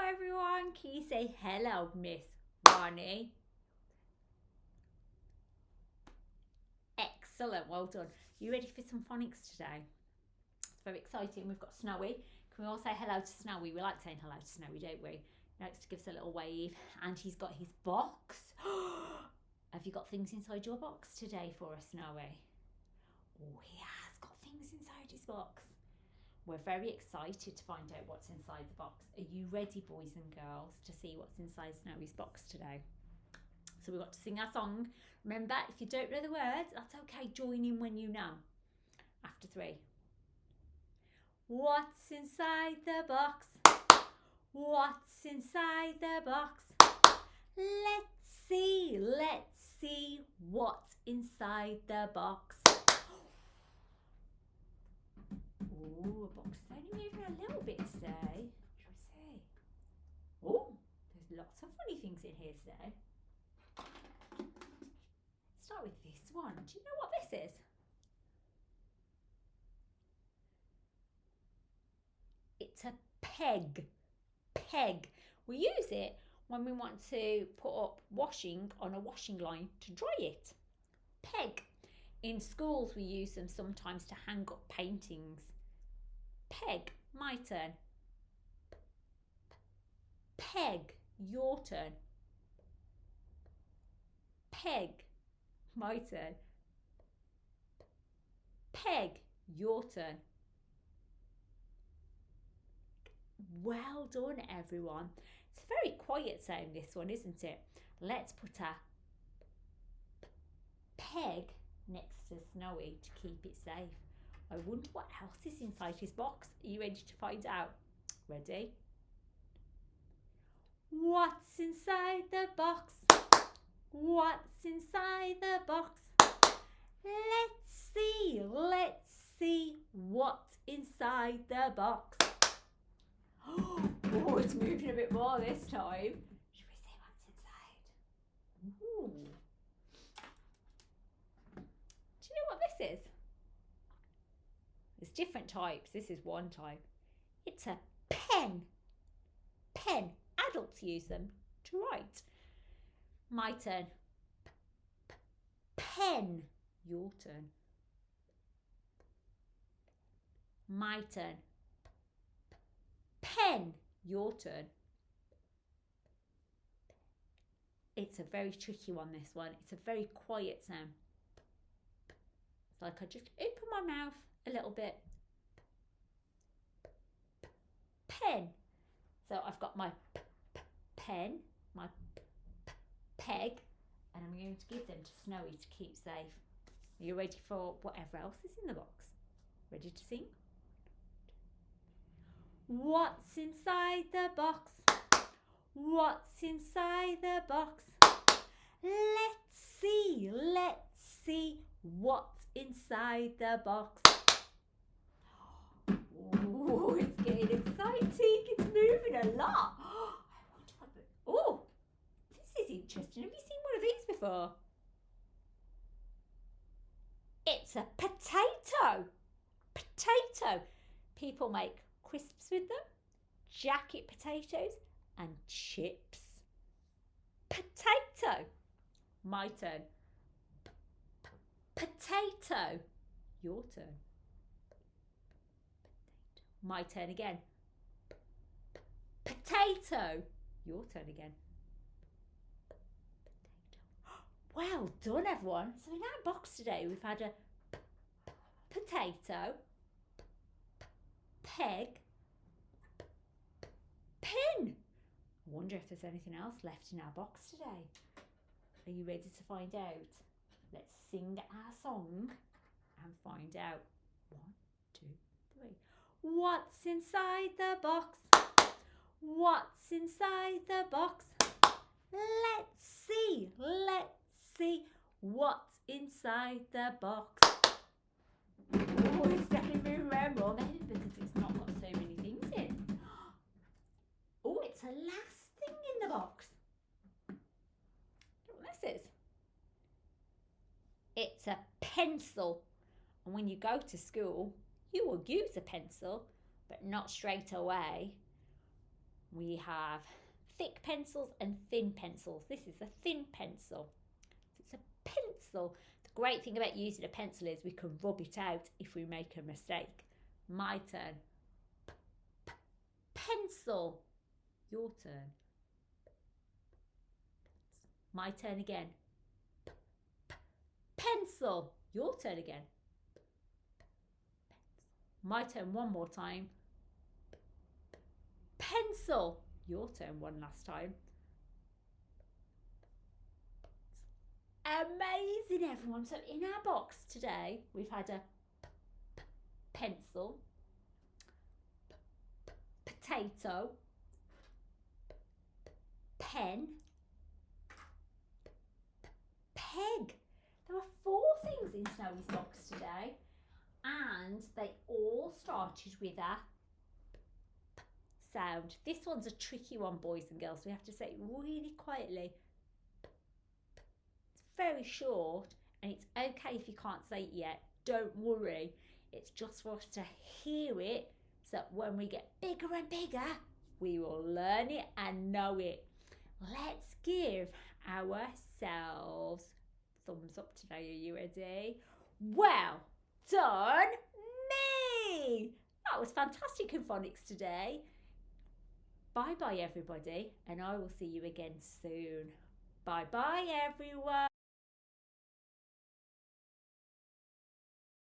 everyone. Can you say hello, Miss Rani? Excellent, well done. You ready for some phonics today? It's very exciting. We've got Snowy. Can we all say hello to Snowy? We like saying hello to Snowy, don't we? Next, give us a little wave. And he's got his box. Have you got things inside your box today for us, Snowy? Oh, he has got things inside his box. We're very excited to find out what's inside the box. Are you ready, boys and girls, to see what's inside Snowy's box today? So we've got to sing our song. Remember, if you don't know the words, that's okay. Join in when you know. After 3. What's inside the box? What's inside the box? Let's see what's inside the box. Oh, the box is only moving a little bit today. Shall we see? Oh, there's lots of funny things in here today. Let's start with this one. Do you know what this is? It's a peg. Peg. We use it when we want to put up washing on a washing line to dry it. Peg. In schools we use them sometimes to hang up paintings. Peg. My turn. Peg. Your turn. Peg. My turn. Peg. Your turn. Well done, everyone. It's a very quiet sound, this one, isn't it? Let's put a peg next to Snowy to keep it safe. I wonder what else is inside his box. Are you ready to find out? Ready? What's inside the box? What's inside the box? Let's see what's inside the box. Oh, it's moving a bit more this time. Should we see what's inside? Ooh. Do you know what this is? There's different types. This is one type. It's a pen. Pen. Adults use them to write. My turn. Pen. Your turn. My turn. Pen. Your turn. It's a very tricky one, this one. It's a very quiet sound. It's like I just open my mouth a little bit. Pen. So I've got my pen, my peg, and I'm going to give them to Snowy to keep safe. Are you ready for whatever else is in the box? Ready to sing? What's inside the box? What's inside the box? Let's see what's inside the box. Oh, it's getting exciting. It's moving a lot. Oh, this is interesting. Have you seen one of these before? It's a potato. Potato. People make crisps with them, jacket potatoes, and chips. Potato. My turn. Potato. Your turn. My turn again. Potato. Your turn again. Well done, everyone. So in our box today, we've had a potato, peg, pen. I wonder if there's anything else left in our box today. Are you ready to find out? Let's sing our song and find out. 1, 2, 3. What's inside the box? What's inside the box? Let's see what's inside the box. Oh, it's definitely moving around more than because it's not got so many things in. Oh, it's a last thing in the box. I don't know what this is. It's a pencil. And when you go to school, you will use a pencil, but not straight away. We have thick pencils and thin pencils. This is a thin pencil. It's a pencil. The great thing about using a pencil is we can rub it out if we make a mistake. My turn. Pencil. Your turn. My turn again. Pencil. Your turn again. My turn one more time. Pencil. Your turn one last time. Amazing, everyone. So in our box today, we've had a pencil, potato, pen, peg. There are 4 things in Snowy's box today, and they all started with a sound. This one's a tricky one, boys and girls. We have to say it really quietly. It's very short, and it's okay if you can't say it yet. Don't worry. It's just for us to hear it, so that when we get bigger and bigger, we will learn it and know it. Let's give ourselves thumbs up today. Are you ready? Well done me! That was fantastic in phonics today. Bye bye everybody, and I will see you again soon. Bye bye everyone.